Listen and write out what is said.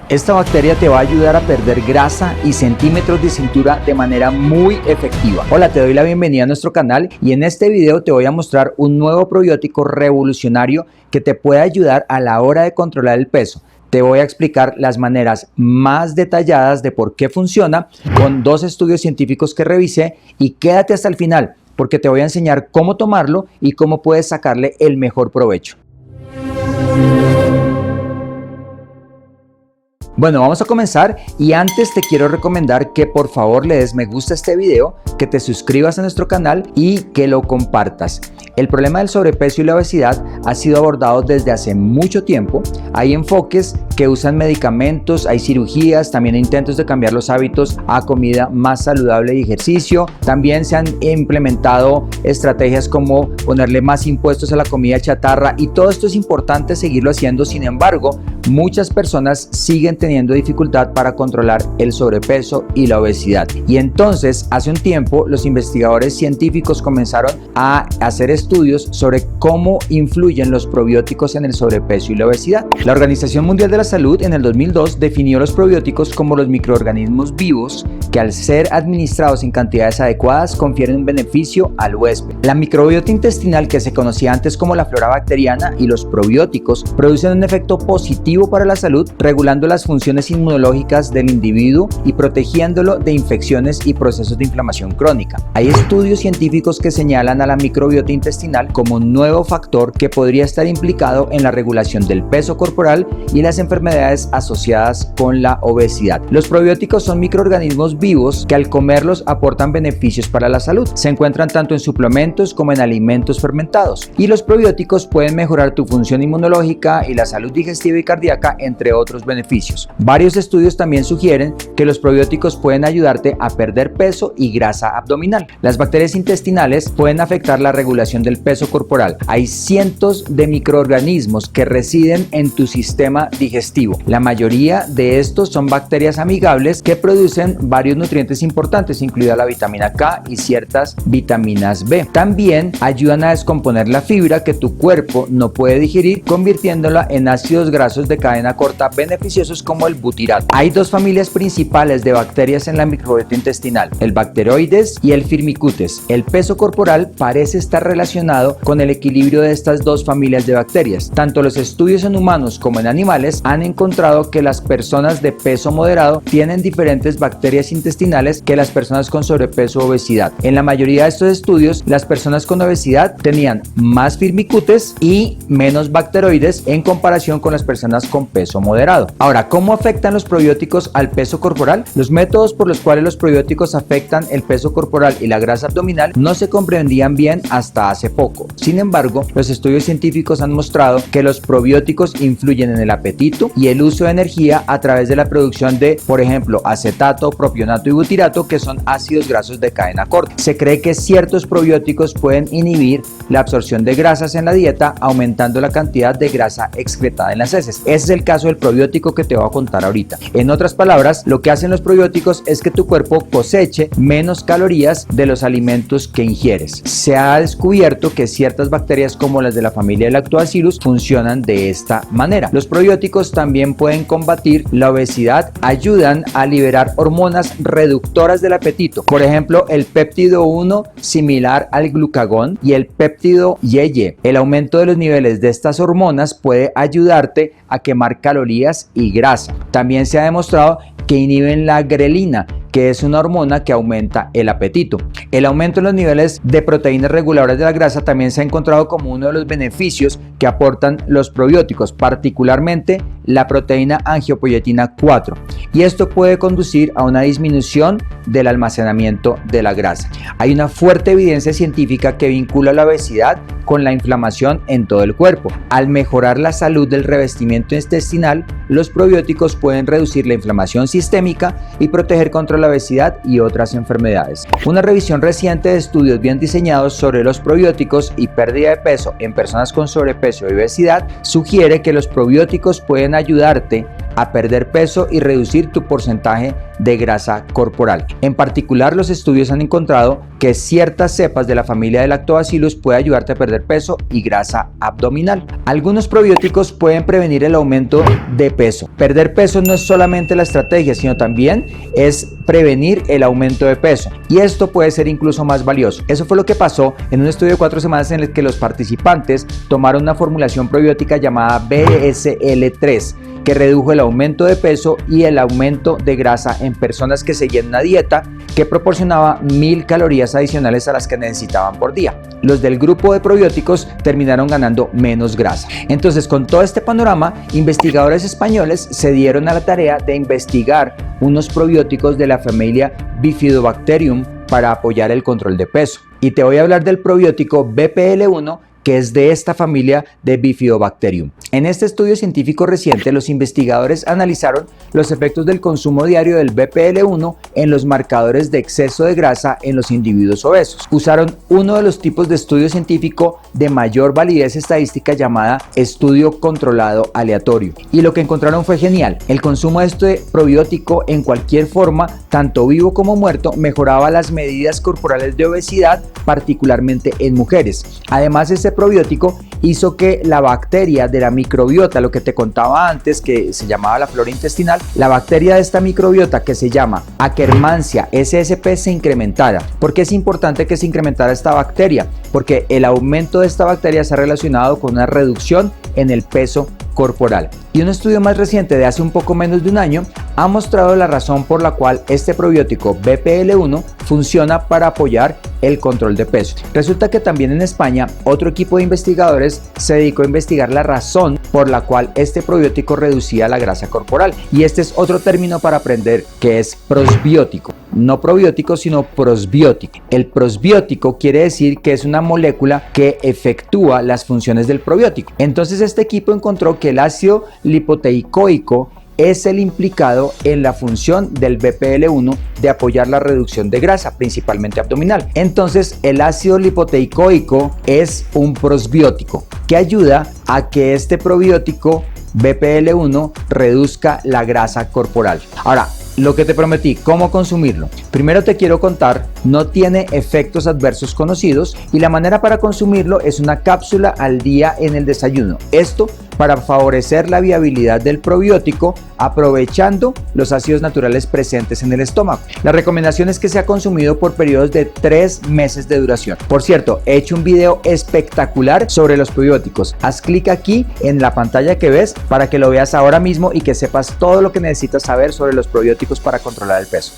Esta bacteria te va a ayudar a perder grasa y centímetros de cintura de manera muy efectiva. Hola, te doy la bienvenida a nuestro canal y en este video te voy a mostrar un nuevo probiótico revolucionario que te puede ayudar a la hora de controlar el peso. Te voy a explicar las maneras más detalladas de por qué funciona con 2 estudios científicos que revisé y quédate hasta el final porque te voy a enseñar cómo tomarlo y cómo puedes sacarle el mejor provecho. Bueno, vamos a comenzar y antes te quiero recomendar que por favor le des me gusta a este video, que te suscribas a nuestro canal y que lo compartas. El problema del sobrepeso y la obesidad ha sido abordado desde hace mucho tiempo. Hay enfoques que usan medicamentos, hay cirugías, también hay intentos de cambiar los hábitos a comida más saludable y ejercicio. También se han implementado estrategias como ponerle más impuestos a la comida chatarra y todo esto es importante seguirlo haciendo. Sin embargo, muchas personas siguen teniendo dificultad para controlar el sobrepeso y la obesidad. Y entonces, hace un tiempo, los investigadores científicos comenzaron a hacer estudios sobre cómo influyen los probióticos en el sobrepeso y la obesidad. La Organización Mundial de la Salud en el 2002 definió los probióticos como los microorganismos vivos que al ser administrados en cantidades adecuadas confieren un beneficio al huésped. La microbiota intestinal, que se conocía antes como la flora bacteriana, y los probióticos producen un efecto positivo para la salud, regulando las funciones inmunológicas del individuo y protegiéndolo de infecciones y procesos de inflamación crónica. Hay estudios científicos que señalan a la microbiota intestinal como un nuevo factor que podría estar implicado en la regulación del peso corporal y las enfermedades asociadas con la obesidad. Los probióticos son microorganismos vivos que al comerlos aportan beneficios para la salud. Se encuentran tanto en suplementos como en alimentos fermentados y los probióticos pueden mejorar tu función inmunológica y la salud digestiva y cardíaca, entre otros beneficios. Varios estudios también sugieren que los probióticos pueden ayudarte a perder peso y grasa abdominal. Las bacterias intestinales pueden afectar la regulación del peso corporal. Hay cientos de microorganismos que residen en tu sistema digestivo. La mayoría de estos son bacterias amigables que producen varios nutrientes importantes, incluida la vitamina K y ciertas vitaminas B. También ayudan a descomponer la fibra que tu cuerpo no puede digerir, convirtiéndola en ácidos grasos de cadena corta beneficiosos como el butirato. Hay 2 familias principales de bacterias en la microbiota intestinal, el Bacteroides y el Firmicutes. El peso corporal parece estar relacionado con el equilibrio de estas 2 familias de bacterias. Tanto los estudios en humanos como en animales han encontrado que las personas de peso moderado tienen diferentes bacterias intestinales que las personas con sobrepeso o obesidad. En la mayoría de estos estudios, las personas con obesidad tenían más Firmicutes y menos Bacteroides en comparación con las personas con peso moderado. Ahora, ¿cómo afectan los probióticos al peso corporal? Los métodos por los cuales los probióticos afectan el peso corporal y la grasa abdominal no se comprendían bien hasta hace poco. Sin embargo, los estudios científicos han mostrado que los probióticos influyen en el apetito y el uso de energía a través de la producción de, por ejemplo, acetato, propionato y butirato, que son ácidos grasos de cadena corta. Se cree que ciertos probióticos pueden inhibir la absorción de grasas en la dieta, aumentando la cantidad de grasa excretada en las heces. Ese es el caso del probiótico que te voy a contar ahorita. En otras palabras, lo que hacen los probióticos es que tu cuerpo coseche menos calorías de los alimentos que ingieres. Se ha descubierto que ciertas bacterias como las de la familia Lactobacillus funcionan de esta manera. Los probióticos también pueden combatir la obesidad, ayudan a liberar hormonas reductoras del apetito. Por ejemplo, el péptido 1 similar al glucagón y el péptido YY. El aumento de los niveles de estas hormonas puede ayudarte a quemar calorías y grasa. También se ha demostrado que inhiben la grelina, que es una hormona que aumenta el apetito. El aumento en los niveles de proteínas reguladoras de la grasa también se ha encontrado como uno de los beneficios que aportan los probióticos, particularmente la proteína angiopoyetina 4, y esto puede conducir a una disminución del almacenamiento de la grasa. Hay una fuerte evidencia científica que vincula la obesidad con la inflamación en todo el cuerpo. Al mejorar la salud del revestimiento intestinal, los probióticos pueden reducir la inflamación sistémica y proteger contra la obesidad y otras enfermedades. Una revisión reciente de estudios bien diseñados sobre los probióticos y pérdida de peso en personas con sobrepeso y obesidad sugiere que los probióticos pueden ayudarte a perder peso y reducir tu porcentaje de grasa corporal. En particular, los estudios han encontrado que ciertas cepas de la familia de Lactobacillus pueden ayudarte a perder peso y grasa abdominal. Algunos probióticos pueden prevenir el aumento de peso. Perder peso no es solamente la estrategia, sino también es prevenir el aumento de peso, y esto puede ser incluso más valioso. Eso fue lo que pasó en un estudio de 4 semanas en el que los participantes tomaron una formulación probiótica llamada BSL3 que redujo el aumento de peso y el aumento de grasa en personas que seguían una dieta que proporcionaba 1000 calorías adicionales a las que necesitaban por día. Los del grupo de probióticos terminaron ganando menos grasa. Entonces, con todo este panorama, investigadores españoles se dieron a la tarea de investigar unos probióticos de la familia Bifidobacterium para apoyar el control de peso. Y te voy a hablar del probiótico BPL1, que es de esta familia de Bifidobacterium. En este estudio científico reciente, los investigadores analizaron los efectos del consumo diario del BPL1 en los marcadores de exceso de grasa en los individuos obesos. Usaron uno de los tipos de estudio científico de mayor validez estadística llamada estudio controlado aleatorio. Y lo que encontraron fue genial. El consumo de este probiótico en cualquier forma, tanto vivo como muerto, mejoraba las medidas corporales de obesidad, particularmente en mujeres. Además, este probiótico hizo que la bacteria de la microbiota, lo que te contaba antes que se llamaba la flora intestinal, la bacteria de esta microbiota que se llama Akkermansia SSP se incrementara. ¿Por qué es importante que se incrementara esta bacteria? Porque el aumento de esta bacteria se ha relacionado con una reducción en el peso corporal. Y un estudio más reciente de hace un poco menos de un año ha mostrado la razón por la cual este probiótico BPL1 funciona para apoyar el control de peso. Resulta que también en España otro equipo de investigadores se dedicó a investigar la razón por la cual este probiótico reducía la grasa corporal. Y este es otro término para aprender, que es prosbiótico. No probiótico, sino prosbiótico. El prosbiótico quiere decir que es una molécula que efectúa las funciones del probiótico. Entonces este equipo encontró que el ácido lipoteicoico es el implicado en la función del BPL1 de apoyar la reducción de grasa, principalmente abdominal. Entonces, el ácido lipoteicoico es un prosbiótico que ayuda a que este probiótico BPL1 reduzca la grasa corporal. Ahora, lo que te prometí, ¿cómo consumirlo? Primero te quiero contar, no tiene efectos adversos conocidos y la manera para consumirlo es una cápsula al día en el desayuno. Esto para favorecer la viabilidad del probiótico aprovechando los ácidos naturales presentes en el estómago. La recomendación es que sea consumido por periodos de 3 meses de duración. Por cierto, he hecho un video espectacular sobre los probióticos. Haz clic aquí en la pantalla que ves para que lo veas ahora mismo y que sepas todo lo que necesitas saber sobre los probióticos para controlar el peso.